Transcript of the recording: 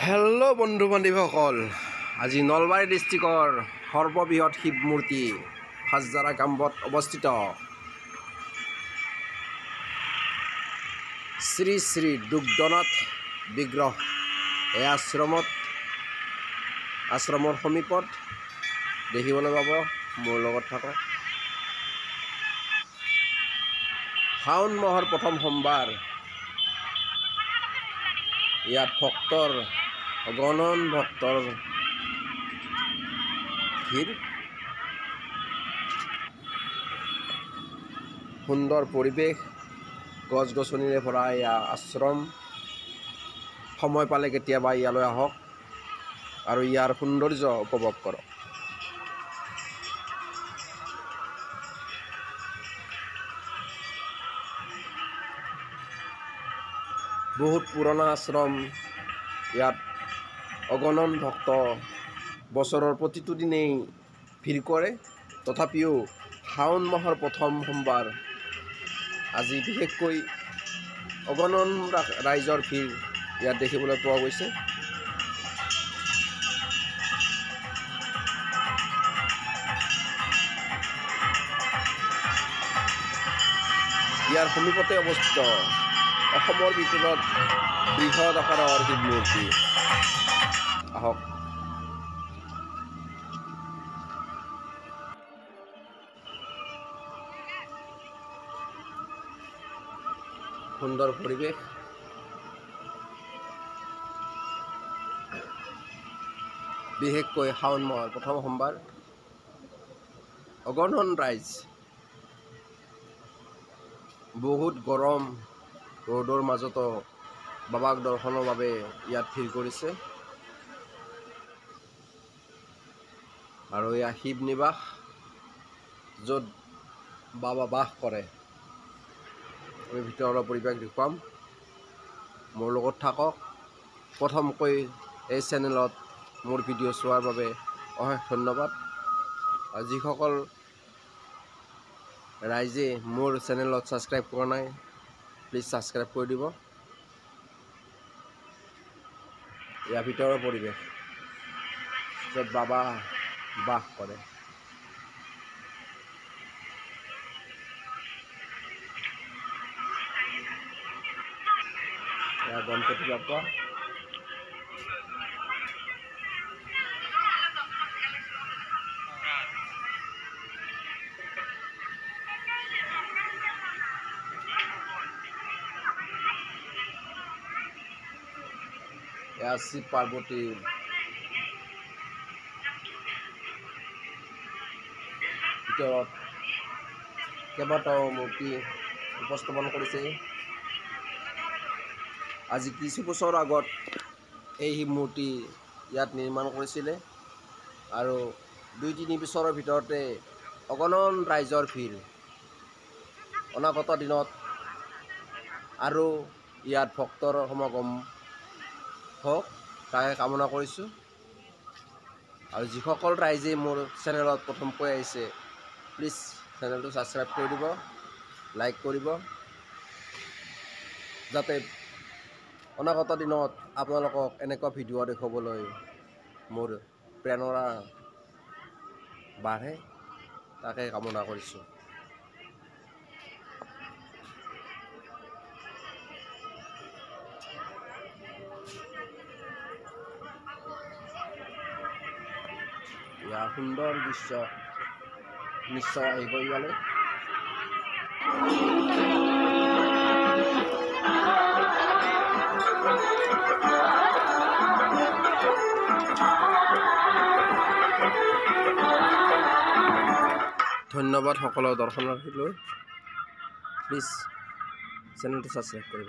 Hello' বন্ধু বান্ধৱীসকল, আজি নলবাৰী ডিষ্ট্ৰিক্টৰ সৰ্ববৃহৎ শিৱ মূৰ্তি হাজৰা গাঁৱত অৱস্থিত শ্ৰী শ্ৰী দুগ্ধনাথ বিগ্ৰহ এই আশ্ৰমৰ সমীপত দেখিবলৈ পাব। মোৰ লগত থাকক। শাওণ মাহৰ প্ৰথম সোমবাৰ ইয়াত অগণন ভক্তৰ ভিৰ। সুন্দৰ পৰিৱেশ, গছ গছনিৰে ভৰা এয়া আশ্ৰম। সময় পালে কেতিয়াবা ইয়ালৈ আহক আৰু ইয়াৰ সৌন্দৰ্য উপভোগ কৰক। বহুত পুৰণা আশ্ৰম। ইয়াত অগণন ভক্ত বছৰৰ প্ৰতিটো দিনেই ভিৰ কৰে। তথাপিও শাওণ মাহৰ প্ৰথম সোমবাৰ আজি বিশেষকৈ অগণন ৰাইজৰ ভিৰ ইয়াত দেখিবলৈ পোৱা গৈছে। ইয়াৰ সমীপতে অৱস্থিত অসমৰ ভিতৰত বৃহৎ আকাৰৰ শিৱ মূৰ্তি। আহক। সুন্দৰ পৰিৱেশ। বিশেষকৈ শাওণ মাহৰ প্ৰথম সোমবাৰ অগণন ৰাইজ। বহুত গৰম ৰ'দৰ মাজতো বাবাক দৰ্শনৰ বাবে ইয়াত ভিৰ কৰিছে। আৰু এয়া শিৱ নিবাস, য'ত বাবা বাস কৰে। আমি ভিতৰৰ পৰিৱেশ দেখুৱাম। মোৰ লগত থাকক। প্ৰথমকৈ এই চেনেলত মোৰ ভিডিঅ' চোৱাৰ বাবে অশেষ ধন্যবাদ। আৰু যিসকল ৰাইজে মোৰ চেনেলত ছাবস্ক্ৰাইব কৰা নাই, প্লিজ ছাবস্ক্ৰাইব কৰি দিব। ইয়াৰ ভিতৰৰ পৰিৱেশ, য'ত বাবা বাস কৰে। এয়া গণপতি বাপ্পা। এয়া শিৱ পাৰ্বতী ভিতৰত কেইবাটাও মূৰ্তি উপস্থাপন কৰিছে। আজি কিছু বছৰ আগত এই শিৱ মূৰ্তি ইয়াত নিৰ্মাণ কৰিছিলে আৰু ২-৩ বছৰৰ ভিতৰতে অগণন ৰাইজৰ ভিৰ। অনাগত দিনত আৰু ইয়াত ভক্তৰ সমাগম হওক, তাকে কামনা কৰিছোঁ। আৰু যিসকল ৰাইজে মোৰ চেনেলত প্ৰথমকৈ আহিছে, প্লিজ চেনেলটো ছাবস্ক্ৰাইব কৰি দিব, লাইক কৰিব, যাতে অনাগত দিনত আপোনালোকক এনেকুৱা ভিডিঅ' দেখুৱাবলৈ মোৰ প্ৰেৰণা বাঢ়ে, তাকে কামনা কৰিছোঁ। ইয়াৰ সুন্দৰ দৃশ্য, নিশ্চয় আহিব ইয়ালৈ। ধন্যবাদ সকলো দৰ্শনাৰ্থীলৈ। প্লিজ চেনেলটো ছাবস্ক্ৰাইব কৰিব।